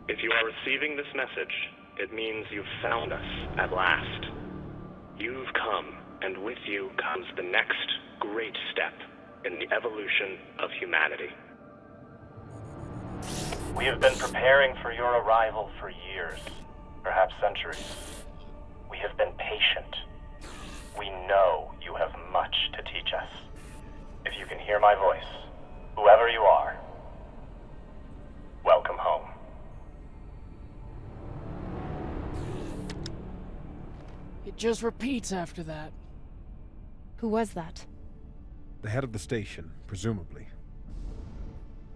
If you are receiving this message, it means you've found us at last. You've come, and with you comes the next great step in the evolution of humanity. We have been preparing for your arrival for years, perhaps centuries. We have been patient. We know you have much to teach us. If you can hear my voice, whoever you are, welcome home. It just repeats after that. Who was that? The head of the station, presumably.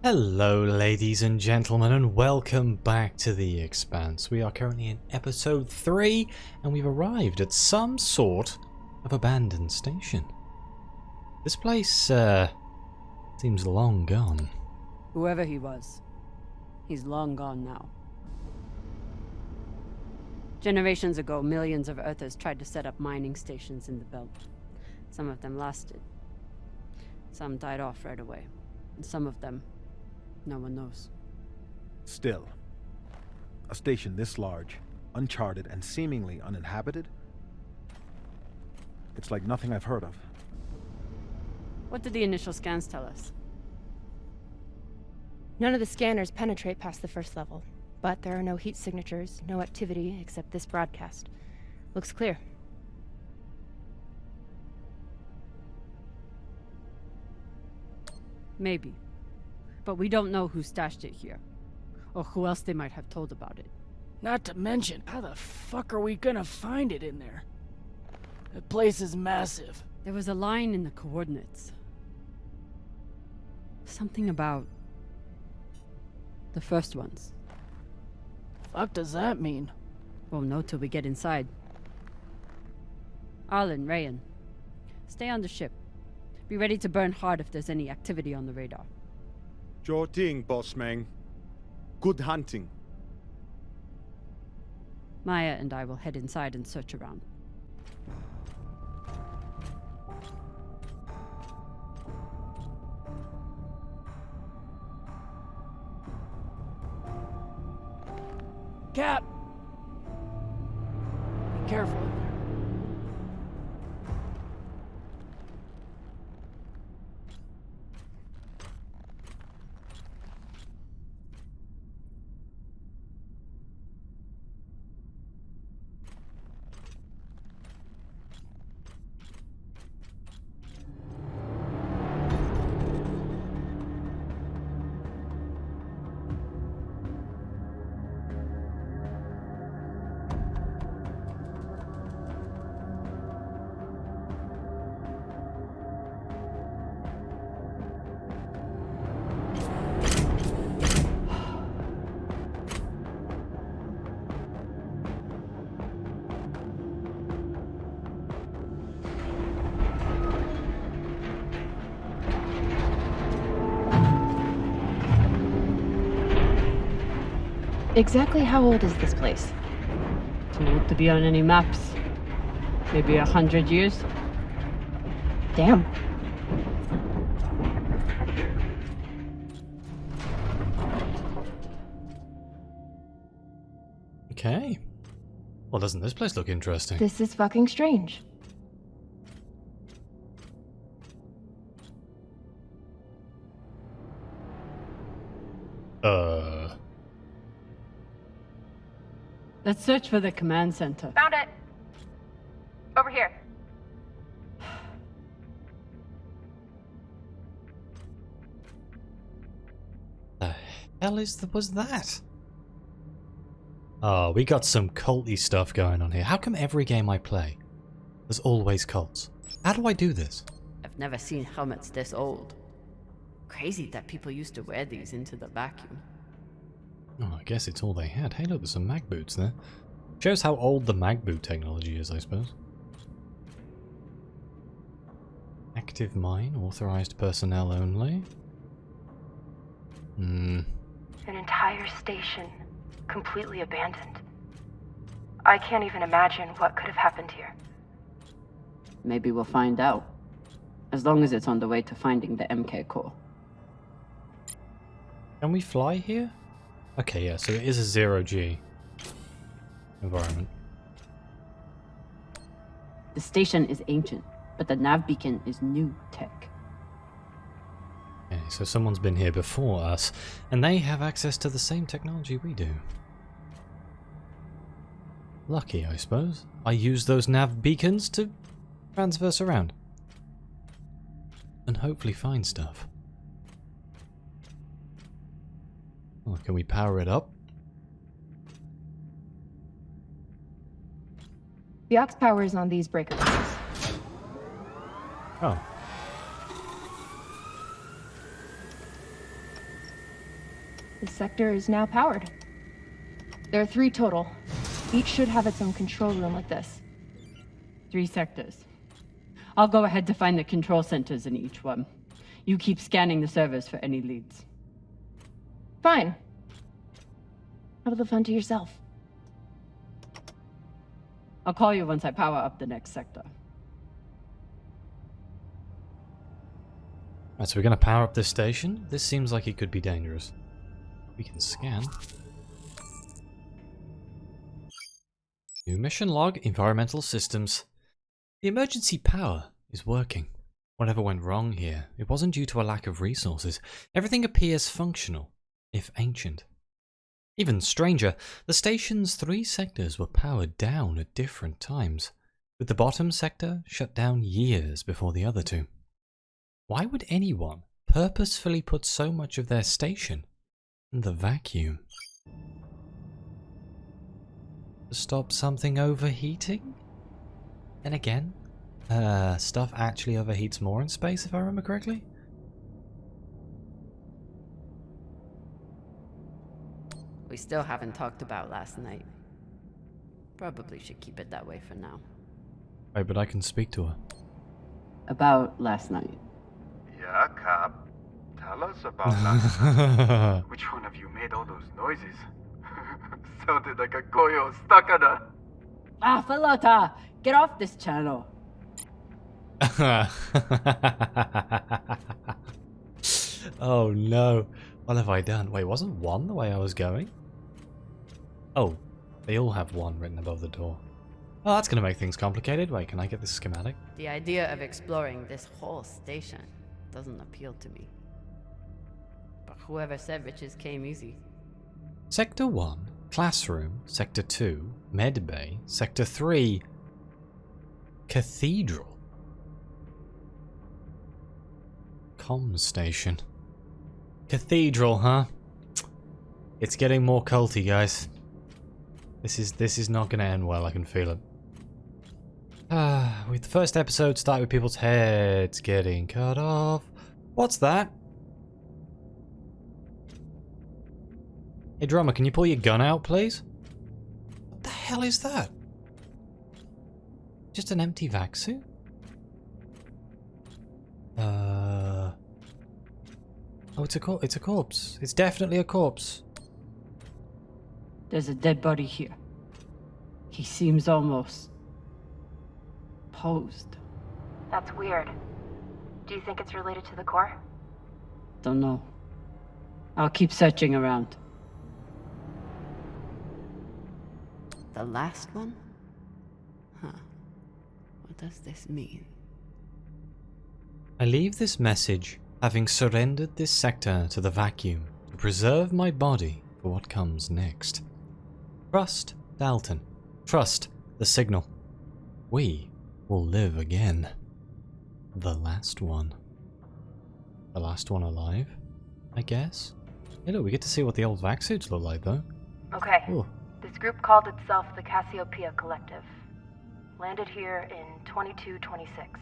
Hello, ladies and gentlemen, and welcome back to the Expanse. We are currently in episode 3, and we've arrived at some sort of abandoned station. This place, seems long gone. Whoever he was, he's long gone now. Generations ago, millions of Earthers tried to set up mining stations in the belt. Some of them lasted. Some died off right away. And some of them, no one knows. Still, a station this large, uncharted, and seemingly uninhabited? It's like nothing I've heard of. What did the initial scans tell us? None of the scanners penetrate past the first level, but there are no heat signatures, no activity except this broadcast. Looks clear. Maybe. But we don't know who stashed it here, or who else they might have told about it. Not to mention, how the fuck are we gonna find it in there? The place is massive. There was a line in the coordinates. Something about the first ones. Fuck does that mean? Won't know till we get inside. Arlen, Rayan, stay on the ship. Be ready to burn hard if there's any activity on the radar. Sure thing, boss man. Good hunting. Maya and I will head inside and search around. Cap! Be careful in there. Exactly how old is this place? Too old to be on any maps. Maybe 100 years? Damn. Okay. Well, doesn't this place look interesting? This is fucking strange. Let's search for the command center. Found it! Over here. The hell was that? Oh, we got some culty stuff going on here. How come every game I play, there's always cults? How do I do this? I've never seen helmets this old. Crazy that people used to wear these into the vacuum. Oh, I guess it's all they had. Hey, look, there's some mag boots there. Shows how old the mag boot technology is, I suppose. Active mine, authorized personnel only. An entire station, completely abandoned. I can't even imagine what could have happened here. Maybe we'll find out. As long as it's on the way to finding the MK core. Can we fly here? Okay, yeah, so it is a zero-G environment. The station is ancient, but the nav beacon is new tech. Okay, so someone's been here before us, and they have access to the same technology we do. Lucky, I suppose. I use those nav beacons to transverse around. And hopefully find stuff. Oh, can we power it up? The aux power is on these breaker boxes. Oh. This sector is now powered. There are 3 total. Each should have its own control room like this. 3 sectors. I'll go ahead to find the control centers in each one. You keep scanning the servers for any leads. Fine. Have the fun to yourself. I'll call you once I power up the next sector. Right, so we're going to power up this station? This seems like it could be dangerous. We can scan. New mission log, environmental systems. The emergency power is working. Whatever went wrong here, it wasn't due to a lack of resources. Everything appears functional, if ancient. Even stranger, the station's 3 sectors were powered down at different times, with the bottom sector shut down years before the other 2. Why would anyone purposefully put so much of their station in the vacuum? To stop something overheating? Then again, stuff actually overheats more in space if I remember correctly? We still haven't talked about last night. Probably should keep it that way for now. Wait, but I can speak to her. About last night. Yeah, Cap. Tell us about last night. Which one of you made all those noises? Sounded like a koyo stuck on a... Ah, Falota! Get off this channel! Oh no. What have I done? Wait, wasn't 1 the way I was going? Oh, they all have 1 written above the door. Oh, that's gonna make things complicated. Wait, can I get this schematic? The idea of exploring this whole station doesn't appeal to me. But whoever said riches came easy. Sector 1, classroom. Sector 2, medbay. Sector 3, cathedral. Comm station. Cathedral, huh? It's getting more culty, guys. This is not gonna end well, I can feel it. With the first episode started with people's heads getting cut off. What's that? Hey drummer, can you pull your gun out, please? What the hell is that? Just an empty vac suit? Oh, it's a corpse. It's definitely a corpse. There's a dead body here. He seems almost... posed. That's weird. Do you think it's related to the core? Don't know. I'll keep searching around. The last one? Huh. What does this mean? I leave this message having surrendered this sector to the vacuum to preserve my body for what comes next. Trust Dalton. Trust the signal. We will live again. The last one. The last one alive, I guess? Hey look, we get to see what the old vac suits look like though. Okay. Ooh. This group called itself the Cassiopeia Collective. Landed here in 2226.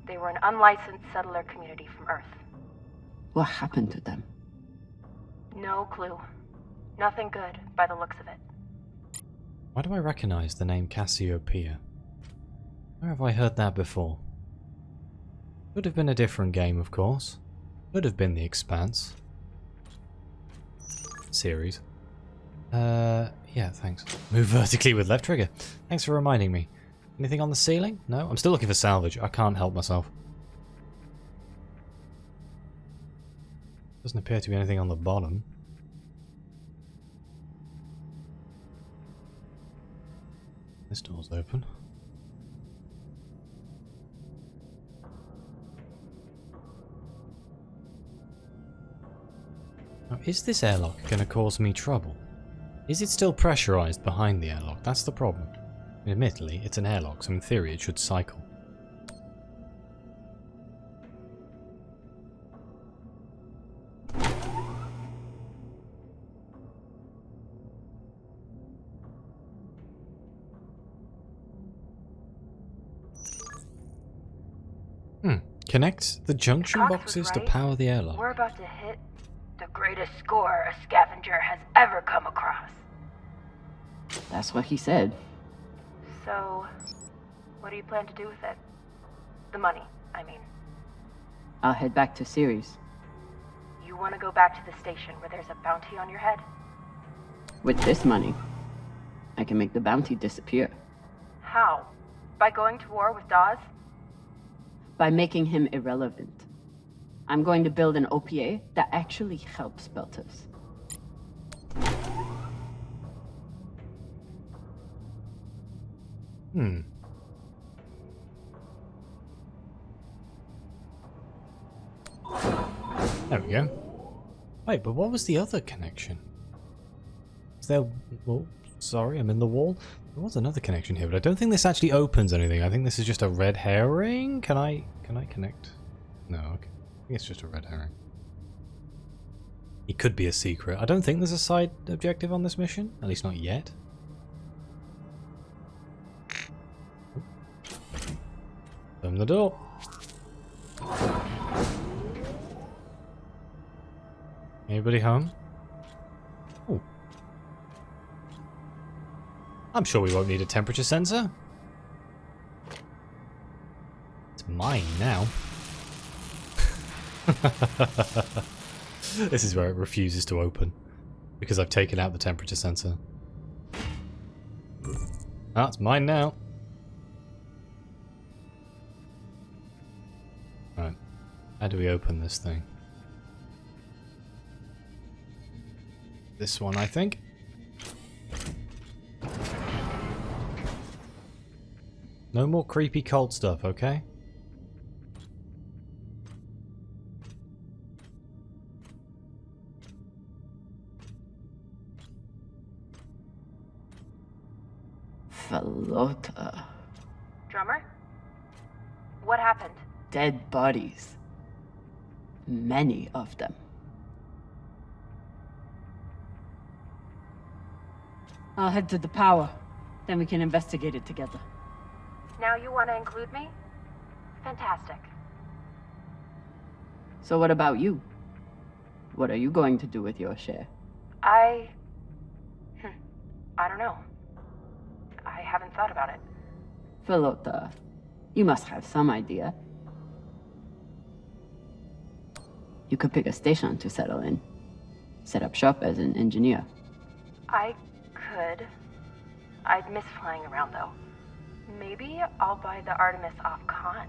They were an unlicensed settler community from Earth. What happened to them? No clue. Nothing good, by the looks of it. Why do I recognize the name Cassiopeia? Where have I heard that before? Could have been a different game, of course. Could have been the Expanse series. Yeah, thanks. Move vertically with left trigger. Thanks for reminding me. Anything on the ceiling? No? I'm still looking for salvage. I can't help myself. Doesn't appear to be anything on the bottom. This door's open. Now, is this airlock going to cause me trouble? Is it still pressurized behind the airlock? That's the problem. Admittedly, it's an airlock, so in theory it should cycle. Connect the junction Cox was boxes to right. power the airlock. We're about to hit the greatest score a scavenger has ever come across. That's what he said. So, what do you plan to do with it? The money, I mean. I'll head back to Ceres. You want to go back to the station where there's a bounty on your head? With this money, I can make the bounty disappear. How? By going to war with Dawes? By making him irrelevant. I'm going to build an OPA that actually helps Belters. There we go. Wait, but what was the other connection? Is there... Oh, sorry, I'm in the wall. There was another connection here, but I don't think this actually opens anything. I think this is just a red herring. Can I connect? No, okay. I think it's just a red herring. It could be a secret. I don't think there's a side objective on this mission. At least not yet. Open the door. Anybody home? Oh. I'm sure we won't need a temperature sensor. It's mine now. This is where it refuses to open. Because I've taken out the temperature sensor. Ah, it's mine now. Right. How do we open this thing? This one, I think. No more creepy cult stuff, okay? Falota. Drummer? What happened? Dead bodies. Many of them. I'll head to the power. Then we can investigate it together. Now you want to include me? Fantastic. So what about you? What are you going to do with your share? I don't know. I haven't thought about it. Falota, you must have some idea. You could pick a station to settle in. Set up shop as an engineer. I could. I'd miss flying around, though. Maybe I'll buy the Artemis off Khan.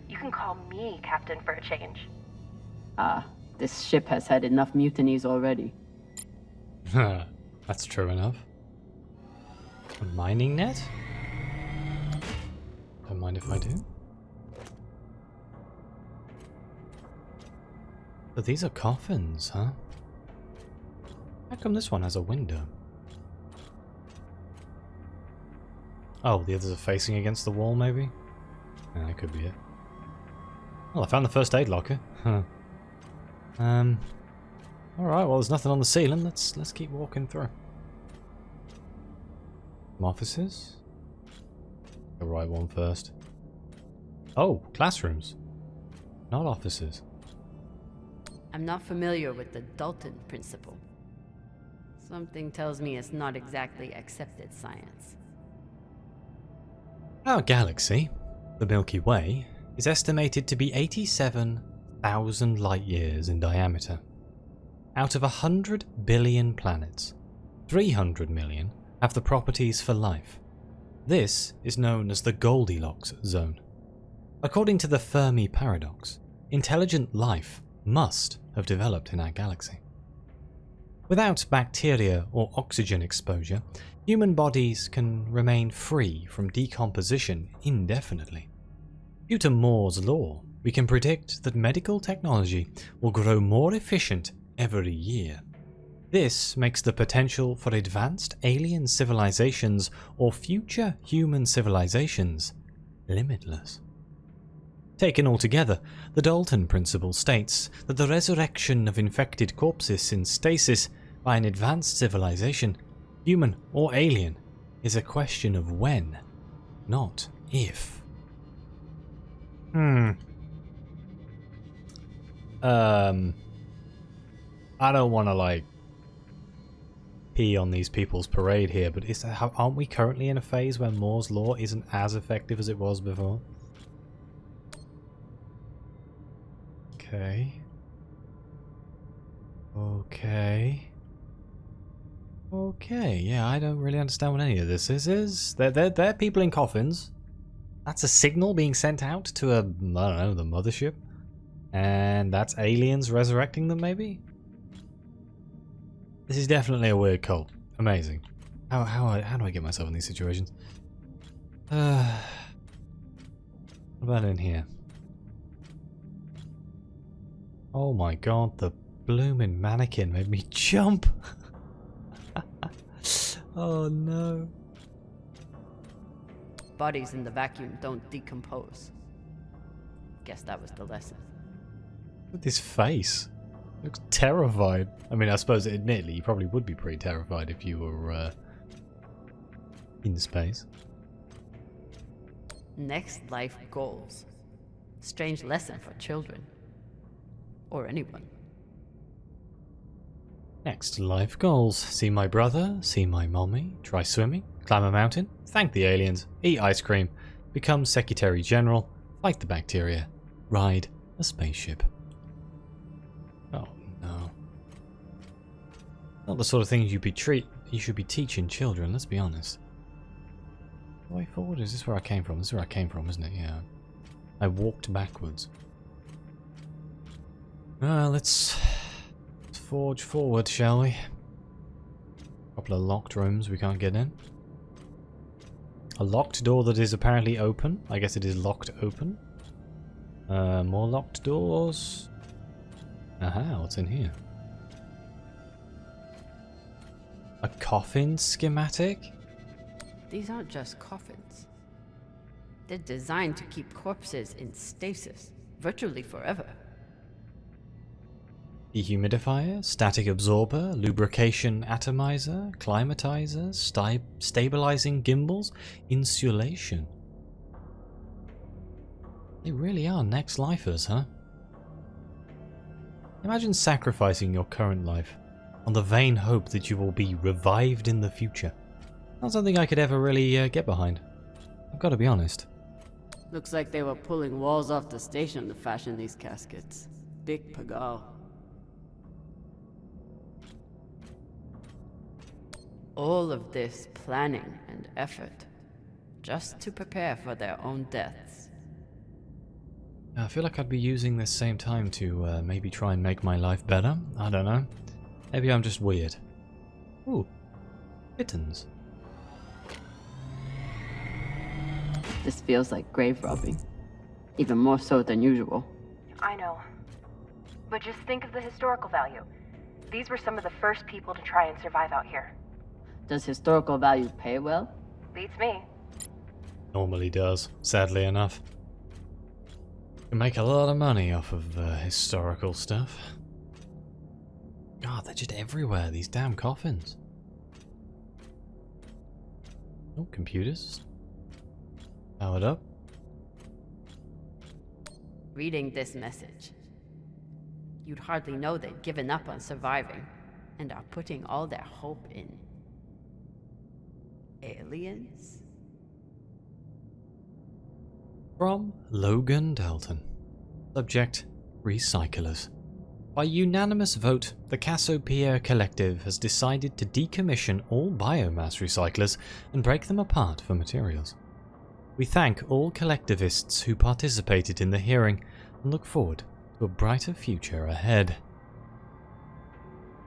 You can call me captain for a change. Ah, this ship has had enough mutinies already. That's true enough. A mining net? Don't mind if I do. But these are coffins, huh? How come this one has a window? Oh, the others are facing against the wall, maybe? Yeah, that could be it. Well, I found the first aid locker. Huh. Alright, well there's nothing on the ceiling. Let's keep walking through. Some offices? The right one first. Oh, classrooms. Not offices. I'm not familiar with the Dalton principle. Something tells me it's not exactly accepted science. Our galaxy, the Milky Way, is estimated to be 87,000 light years in diameter. Out of 100 billion planets, 300 million have the properties for life. This is known as the Goldilocks zone. According to the Fermi paradox, intelligent life must have developed in our galaxy. Without bacteria or oxygen exposure, human bodies can remain free from decomposition indefinitely. Due to Moore's law, we can predict that medical technology will grow more efficient every year. This makes the potential for advanced alien civilizations or future human civilizations limitless. Taken altogether, the Dalton principle states that the resurrection of infected corpses in stasis by an advanced civilization, human or alien, is a question of when, not if. I don't want to pee on these people's parade here, but aren't we currently in a phase where Moore's law isn't as effective as it was before? Okay. Okay, yeah, I don't really understand what any of this is. They're people in coffins. That's a signal being sent out to I don't know, the mothership. And that's aliens resurrecting them, maybe? This is definitely a weird cult. Amazing. How do I get myself in these situations? What about in here? Oh my god, the blooming mannequin made me jump. Oh no. Bodies in the vacuum don't decompose. Guess that was the lesson. Look at his face. Looks terrified. I mean, I suppose, admittedly, you probably would be pretty terrified if you were in space. Next life goals. Strange lesson for children. Or anyone. Next life goals. See my brother, see my mommy, try swimming, climb a mountain, thank the aliens, eat ice cream, become Secretary General, fight the bacteria, ride a spaceship. Oh no. Not the sort of things you should be teaching children, let's be honest. Way forward? Is this where I came from? This is where I came from, isn't it? Yeah. I walked backwards. Let's forge forward, shall we? Couple of locked rooms we can't get in. A locked door that is apparently open. I guess it is locked open. More locked doors. Aha, what's in here? A coffin schematic? These aren't just coffins. They're designed to keep corpses in stasis, virtually forever. Dehumidifier, static absorber, lubrication atomizer, climatizer, stabilizing gimbals, insulation. They really are next lifers, huh? Imagine sacrificing your current life on the vain hope that you will be revived in the future. Not something I could ever really get behind. I've got to be honest. Looks like they were pulling walls off the station to fashion these caskets. Big pagal. All of this planning and effort, just to prepare for their own deaths. I feel like I'd be using this same time to maybe try and make my life better. I don't know. Maybe I'm just weird. Ooh, kittens. This feels like grave robbing. Even more so than usual. I know. But just think of the historical value. These were some of the first people to try and survive out here. Does historical value pay well? Beats me. Normally does, sadly enough. You can make a lot of money off of historical stuff. God, they're just everywhere, these damn coffins. Oh, computers. Powered up. Reading this message, you'd hardly know they've given up on surviving and are putting all their hope in aliens? From Logan Dalton. Subject, Recyclers. By unanimous vote, the Cassiopeia Collective has decided to decommission all biomass recyclers and break them apart for materials. We thank all collectivists who participated in the hearing and look forward to a brighter future ahead.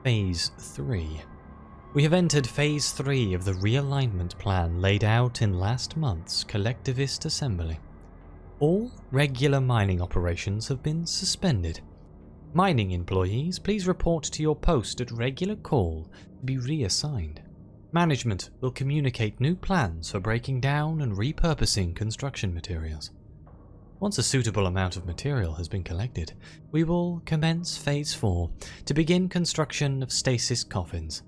Phase 3. We have entered Phase 3 of the realignment plan laid out in last month's collectivist assembly. All regular mining operations have been suspended. Mining employees, please report to your post at regular call to be reassigned. Management will communicate new plans for breaking down and repurposing construction materials. Once a suitable amount of material has been collected, we will commence Phase 4 to begin construction of stasis coffins.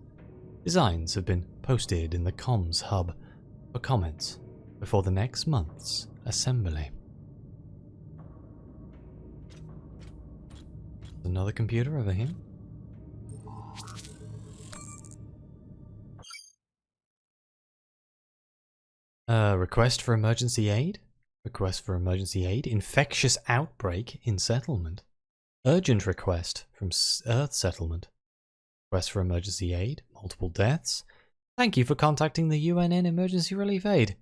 Designs have been posted in the comms hub for comments before the next month's assembly. Another computer over here. Request for emergency aid? Request for emergency aid. Infectious outbreak in settlement. Urgent request from Earth settlement. Request for emergency aid. Multiple deaths. Thank you for contacting the UNN Emergency Relief Aid.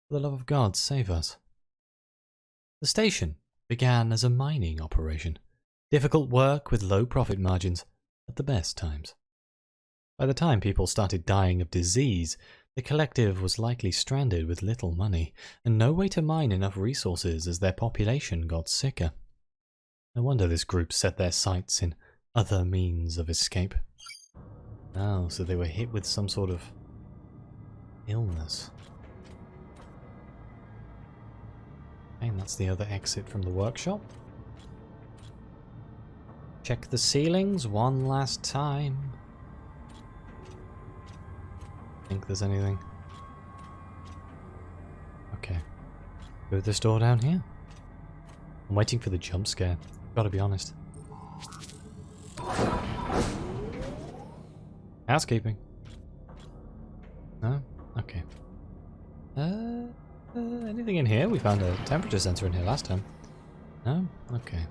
For the love of God, save us. The station began as a mining operation. Difficult work with low profit margins at the best times. By the time people started dying of disease, the collective was likely stranded with little money and no way to mine enough resources as their population got sicker. No wonder this group set their sights in other means of escape. Oh, so they were hit with some sort of illness. And that's the other exit from the workshop. Check Ceilings one last time. Think there's anything. Okay. Go to this door down here. I'm waiting for the jump scare. Gotta be honest. Housekeeping. No? Okay. Anything in here? We found a temperature sensor in here last time. No? Okay.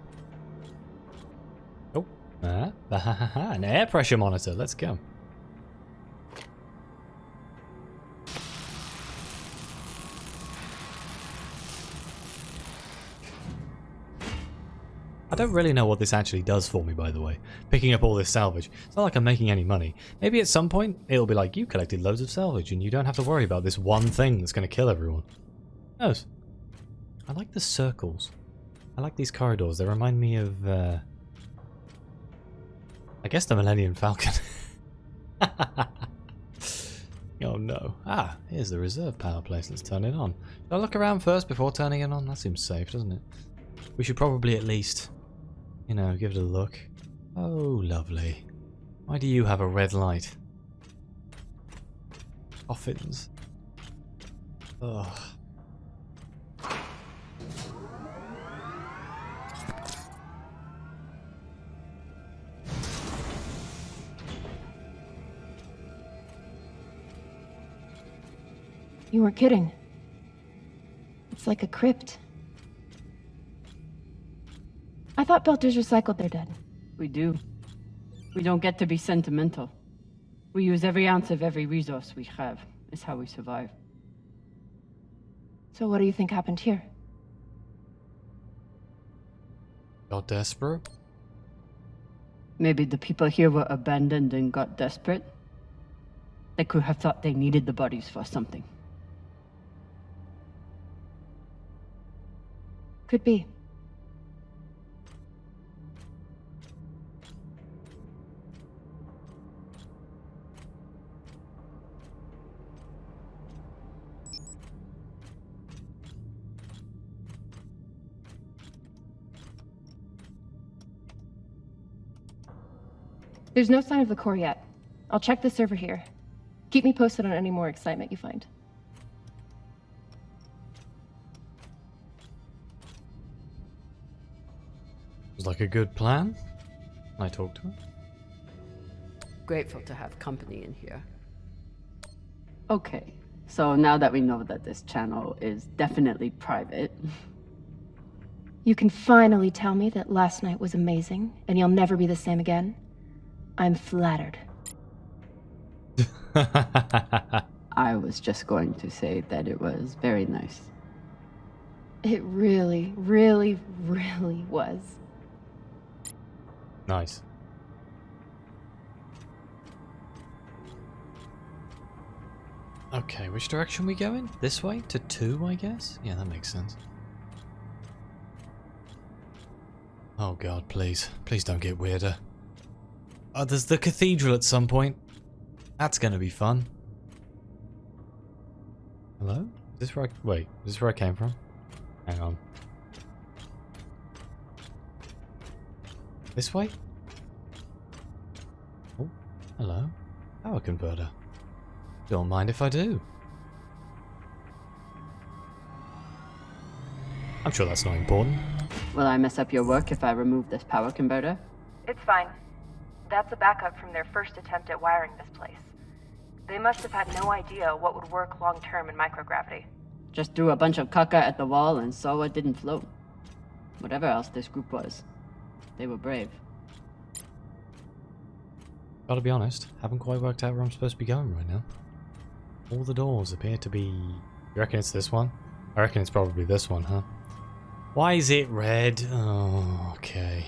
Oh. An air pressure monitor. Let's go. I don't really know what this actually does for me, by the way. Picking up all this salvage. It's not like I'm making any money. Maybe at some point, it'll be like, you collected loads of salvage and you don't have to worry about this one thing that's going to kill everyone. Who knows? I like the circles. I like these corridors. They remind me of, I guess the Millennium Falcon. Oh no. Ah, here's the reserve power place. Let's turn it on. Should I look around first before turning it on? That seems safe, doesn't it? We should probably at least, you know, give it a look. Oh, lovely. Why do you have a red light? Coffins. Ugh. You weren't kidding. It's like a crypt. I thought Belters recycled their dead. We do. We don't get to be sentimental. We use every ounce of every resource we have. It's how we survive. So what do you think happened here? Got desperate? Maybe the people here were abandoned and got desperate. They could have thought they needed the bodies for something. Could be. There's no sign of the core yet. I'll check the server here. Keep me posted on any more excitement you find. Was like a good plan. I talked to him. Grateful to have company in here. Okay, so now that we know that this channel is definitely private... You can finally tell me that last night was amazing, and you'll never be the same again? I'm flattered. I was just going to say that it was very nice. It really, really, really was. Nice. Okay, which direction we going? This way? To 2, I guess? Yeah, that makes sense. Oh god, please. Please don't get weirder. Oh, there's the cathedral at some point. That's gonna be fun. Hello? Is this where I... Wait, is this where I came from? Hang on. This way? Oh, hello. Power converter. Don't mind if I do. I'm sure that's not important. Will I mess up your work if I remove this power converter? It's fine. That's a backup from their first attempt at wiring this place. They must have had no idea what would work long-term in microgravity. Just threw a bunch of caca at the wall and saw what didn't float. Whatever else this group was, they were brave. Gotta be honest, haven't quite worked out where I'm supposed to be going right now. All the doors appear to be... You reckon it's this one? I reckon it's probably this one, huh? Why is it red? Oh, okay.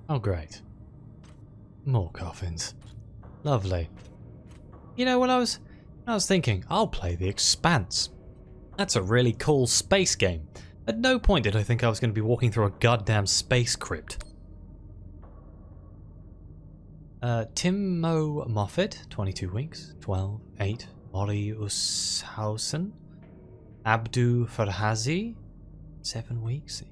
Oh, great. More coffins. Lovely. You know, when I was thinking, I'll play the Expanse. That's a really cool space game. At no point did I think I was going to be walking through a goddamn space crypt. Timo Moffat, 22 weeks, 12, 8. Molly Ushausen. Abdu Farhazi, 7 weeks.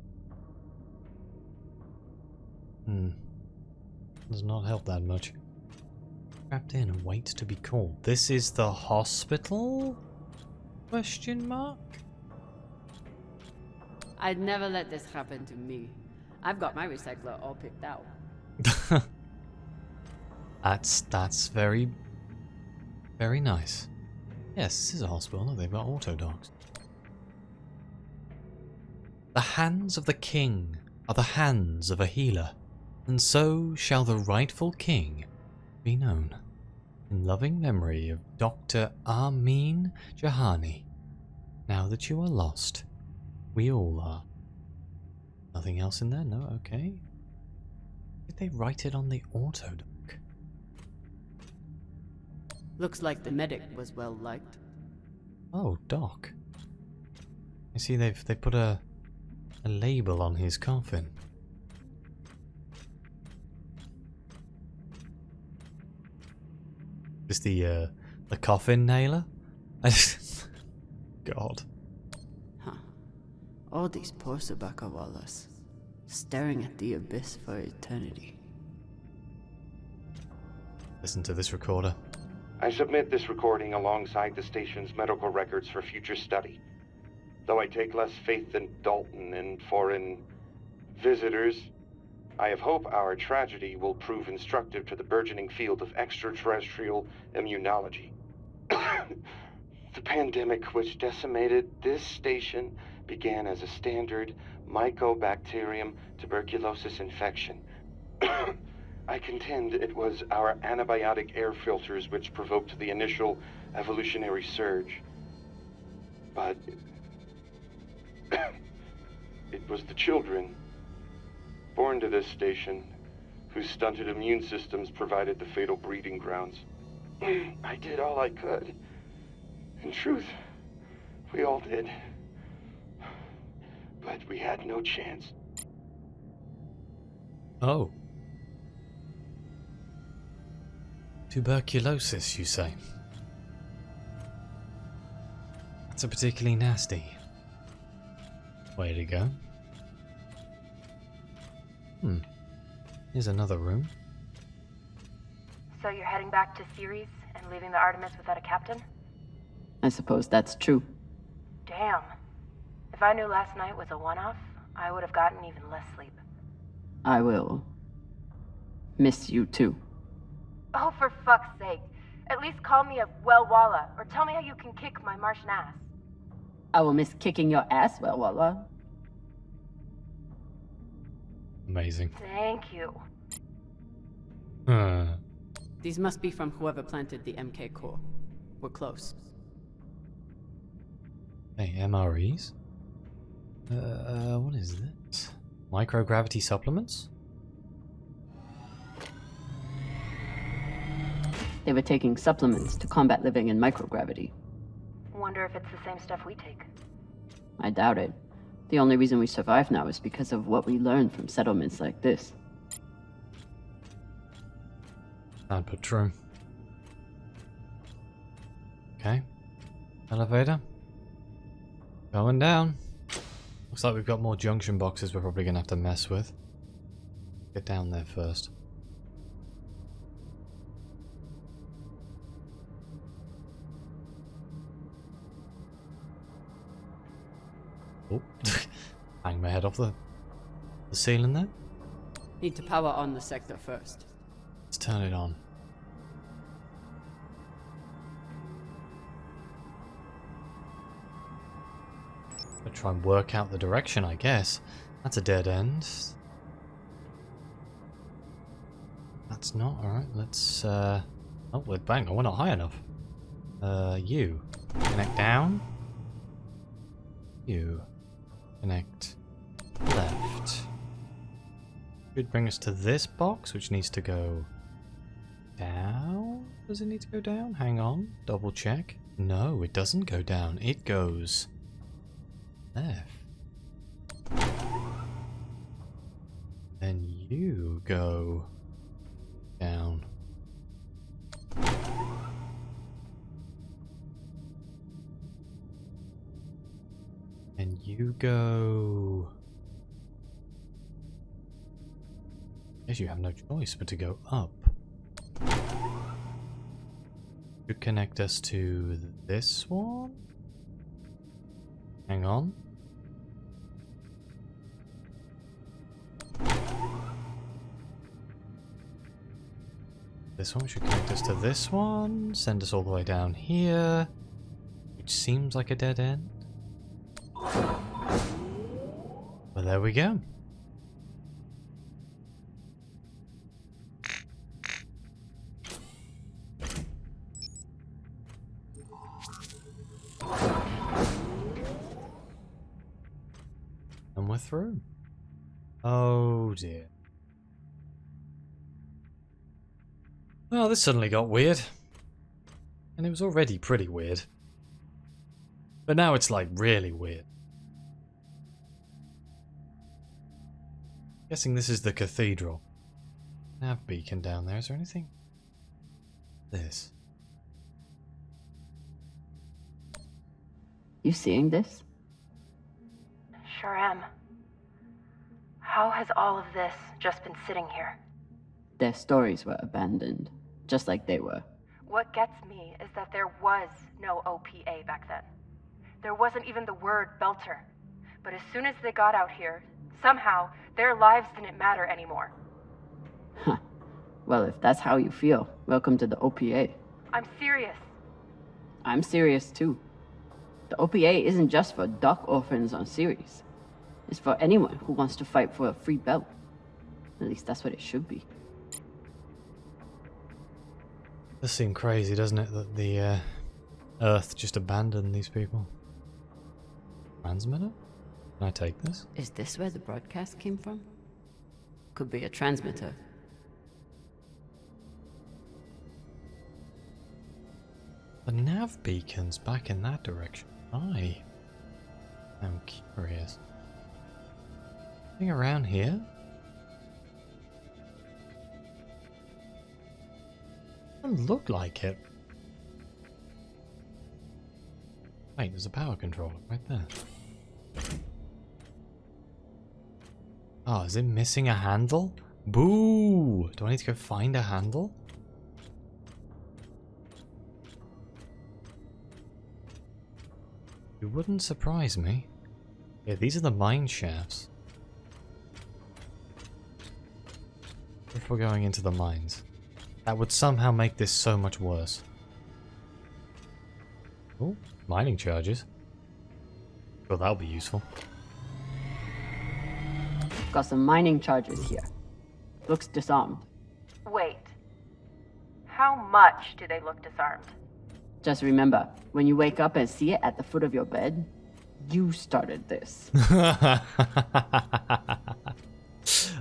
Does not help that much. Trapped in and waits to be called. This is the hospital? Question mark? I'd never let this happen to me. I've got my recycler all picked out. That's very, very nice. Yes, this is a hospital. Look, they've got auto dogs. The hands of the king are the hands of a healer, and so shall the rightful king be known. In loving memory of Dr. Amin Jahani. Now that you are lost, we all are. Nothing else in there? No? Okay. Did they write it on the auto doc? Looks like the medic was well liked. Oh, Doc. I see they put a label on his coffin. Is the coffin nailer? God. Huh. All these poor Sabakawalas, staring at the abyss for eternity. Listen to this recorder. I submit this recording alongside the station's medical records for future study. Though I take less faith than Dalton in foreign visitors, I have hope our tragedy will prove instructive to the burgeoning field of extraterrestrial immunology. The pandemic which decimated this station began as a standard Mycobacterium tuberculosis infection. I contend it was our antibiotic air filters which provoked the initial evolutionary surge. But it was the children born to this station whose stunted immune systems provided the fatal breeding grounds. I did all I could. In truth, we all did. But we had no chance. Oh. Tuberculosis, you say? That's a particularly nasty way to go. Here's another room. So you're heading back to Ceres and leaving the Artemis without a captain? I suppose that's true. Damn. If I knew last night was a one-off, I would have gotten even less sleep. I will miss you too. Oh, for fuck's sake. At least call me a well-walla, or tell me how you can kick my Martian ass. I will miss kicking your ass, well, Walla. Amazing. Thank you. These must be from whoever planted the MK core. We're close. Hey, MREs? What is this? Microgravity supplements? They were taking supplements to combat living in microgravity. Wonder if it's the same stuff we take. I doubt it. The only reason we survive now is because of what we learned from settlements like this. Sound but true. Okay. Elevator. Going down. Looks like we've got more junction boxes we're probably going to have to mess with. Get down there first. Oh. Bang my head off the ceiling there. Need to power on the sector first. Let's turn it on. I'll try and work out the direction, I guess. That's a dead end. That's not alright. Let's oh, bang, we're not high enough. You connect down. You connect left. Should bring us to this box, which needs to go down. Does it need to go down? Hang on, double check. No, it doesn't go down. It goes left. Then you go down. And you go... Guess you have no choice but to go up. Should connect us to this one? Hang on. This one should connect us to this one, send us all the way down here, which seems like a dead end. Well, there we go. And we're through. Oh dear. Well, this suddenly got weird. And it was already pretty weird. But now it's like really weird. Guessing this is the cathedral. Nav beacon down there. Is there anything? This. You seeing this? Sure am. How has all of this just been sitting here? Their stories were abandoned, just like they were. What gets me is that there was no OPA back then. There wasn't even the word Belter. But as soon as they got out here, somehow their lives didn't matter anymore. Huh. Well, if that's how you feel, welcome to the OPA. I'm serious. I'm serious too. The OPA isn't just for dock orphans on Ceres. It's for anyone who wants to fight for a free belt. At least that's what it should be. Does seem crazy, doesn't it, that the Earth just abandoned these people? Transmitter? Can I take this? Is this where the broadcast came from? Could be a transmitter. The nav beacon's back in that direction. I'm curious. Anything around here? Doesn't look like it. Wait, there's a power controller right there. Oh, is it missing a handle? Boo! Do I need to go find a handle? It wouldn't surprise me. Yeah, these are the mine shafts. If we're going into the mines. That would somehow make this so much worse. Oh, mining charges. Well, that'll be useful. Got some mining charges here. Looks disarmed. Wait. How much do they look disarmed? Just remember, when you wake up and see it at the foot of your bed, you started this.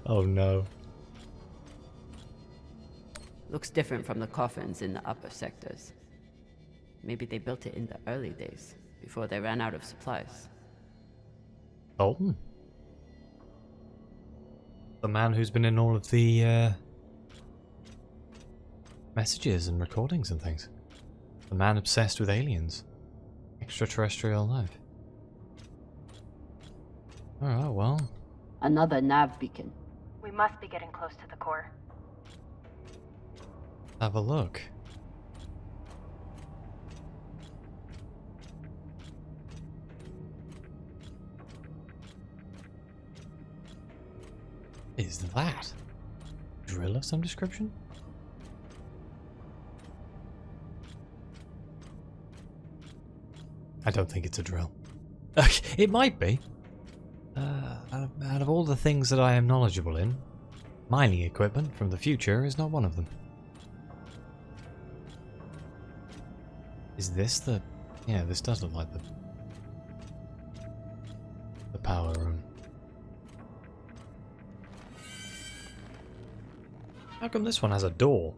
Oh no. Looks different from the coffins in the upper sectors. Maybe they built it in the early days, before they ran out of supplies. Dalton? The man who's been in all of the messages and recordings and things. The man obsessed with aliens. Extraterrestrial life. Alright, well. Another nav beacon. We must be getting close to the core. Have a look. Is that drill of some description? I don't think it's a drill. It might be. Out of all the things that I am knowledgeable in, mining equipment from the future is not one of them. Is this the... Yeah, this does look like the power room. How come this one has a door?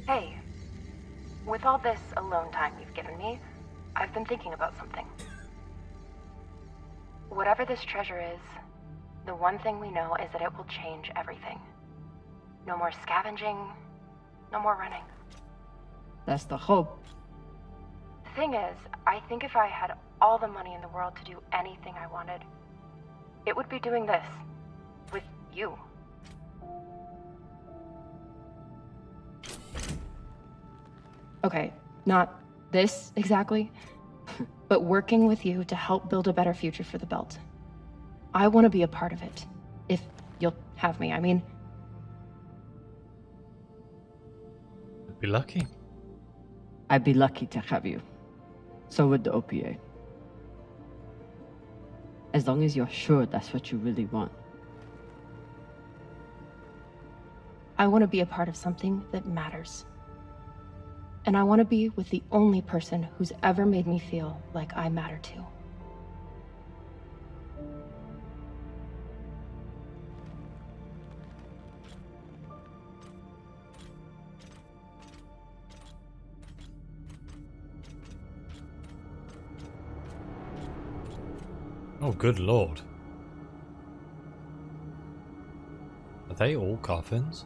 Hey, with all this alone time you've given me, I've been thinking about something. Whatever this treasure is, the one thing we know is that it will change everything. No more scavenging, no more running. That's the hope. The thing is, I think if I had all the money in the world to do anything I wanted, it would be doing this. With you. Okay, not this exactly, but working with you to help build a better future for the Belt. I want to be a part of it, if you'll have me. I mean... I'd be lucky. I'd be lucky to have you. So would the OPA. As long as you're sure that's what you really want. I want to be a part of something that matters. And I want to be with the only person who's ever made me feel like I matter too. Oh, good lord. Are they all coffins?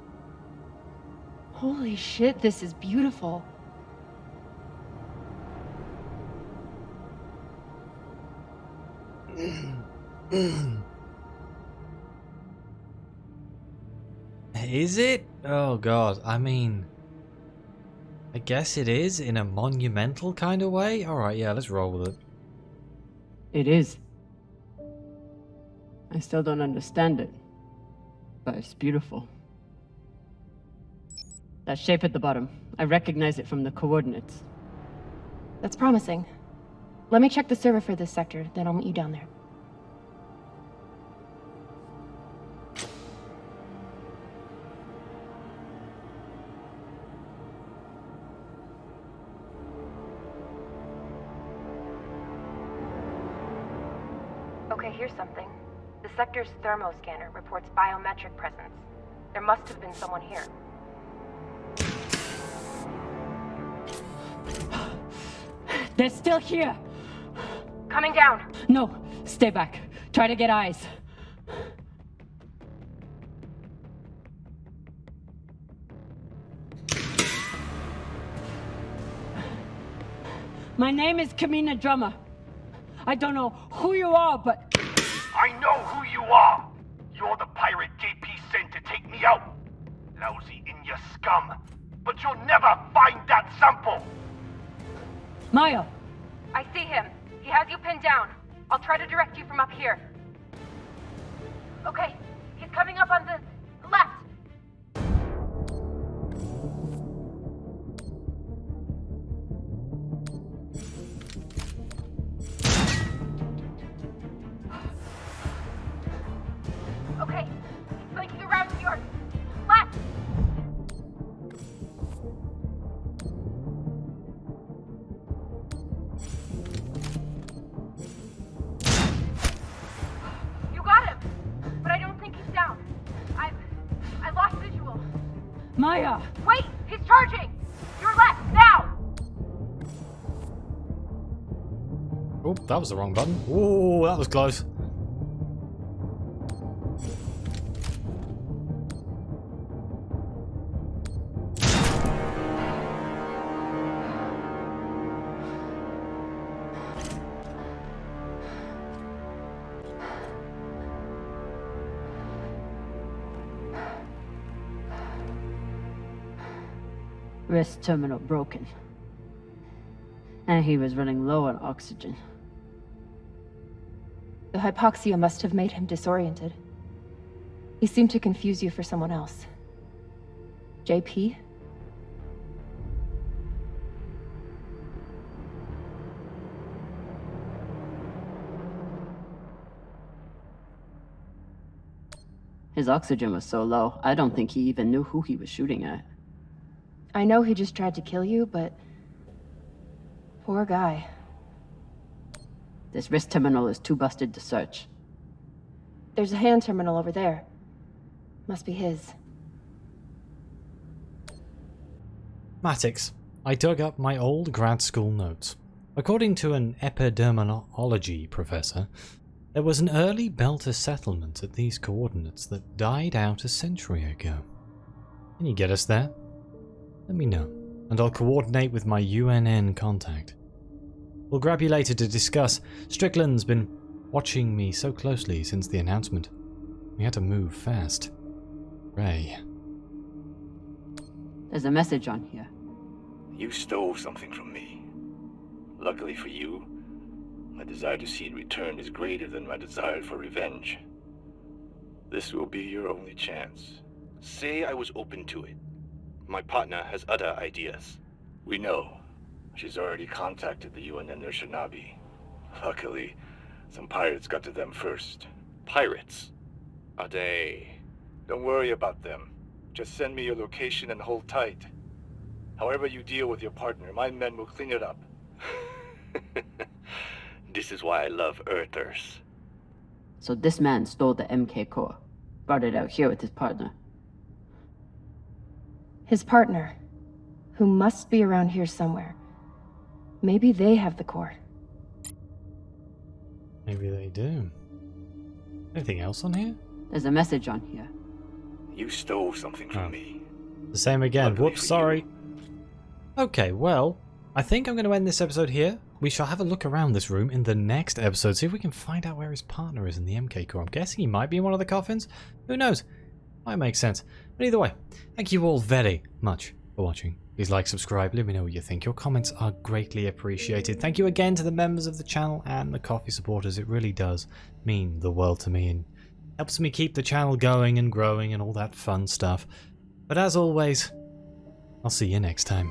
Holy shit, this is beautiful. Is it? Oh god, I mean... I guess it is, in a monumental kind of way? Alright, yeah, let's roll with it. It is. I still don't understand it, but it's beautiful. That shape at the bottom, I recognize it from the coordinates. That's promising. Let me check the server for this sector, then I'll meet you down there. Okay, here's something. The sector's thermoscanner reports biometric presence. There must have been someone here. They're still here! Coming down! No, stay back. Try to get eyes. My name is Camina Drummer. I don't know who you are, but... I know who you are! You're the pirate JP sent to take me out! Lousy in your scum! But you'll never find that sample! Maya! I see him. He has you pinned down. I'll try to direct you from up here. Okay, he's coming up on the left. Okay, he's flanking around to your left. Maya! Wait! He's charging! Your left, now! Oh, that was the wrong button. Oh, that was close. Wrist terminal broken. And he was running low on oxygen. The hypoxia must have made him disoriented. He seemed to confuse you for someone else. JP? His oxygen was so low, I don't think he even knew who he was shooting at. I know he just tried to kill you, but... poor guy. This wrist terminal is too busted to search. There's a hand terminal over there. Must be his. Mathematics. I dug up my old grad school notes. According to an epidemiology professor, there was an early Belter settlement at these coordinates that died out a century ago. Can you get us there? Let me know, and I'll coordinate with my UNN contact. We'll grab you later to discuss. Strickland's been watching me so closely since the announcement. We had to move fast. Ray. There's a message on here. You stole something from me. Luckily for you, my desire to see it returned is greater than my desire for revenge. This will be your only chance. Say I was open to it. My partner has other ideas. We know. She's already contacted the UN and their Shinabi. Luckily, some pirates got to them first. Pirates? Are they? Don't worry about them. Just send me your location and hold tight. However you deal with your partner, my men will clean it up. This is why I love Earthers. So this man stole the MK core, brought it out here with his partner. His partner, who must be around here somewhere. Maybe they have the core. Maybe they do. Anything else on here? There's a message on here. You stole something from me. The same again. Luckily Whoops, for sorry. you. Okay, well, I think I'm going to end this episode here. We shall have a look around this room in the next episode, see if we can find out where his partner is in the MK core. I'm guessing he might be in one of the coffins. Who knows? Might make sense. But either way, thank you all very much for watching. Please like, subscribe, let me know what you think. Your comments are greatly appreciated. Thank you again to the members of the channel and the coffee supporters. It really does mean the world to me and helps me keep the channel going and growing and all that fun stuff. But as always, I'll see you next time.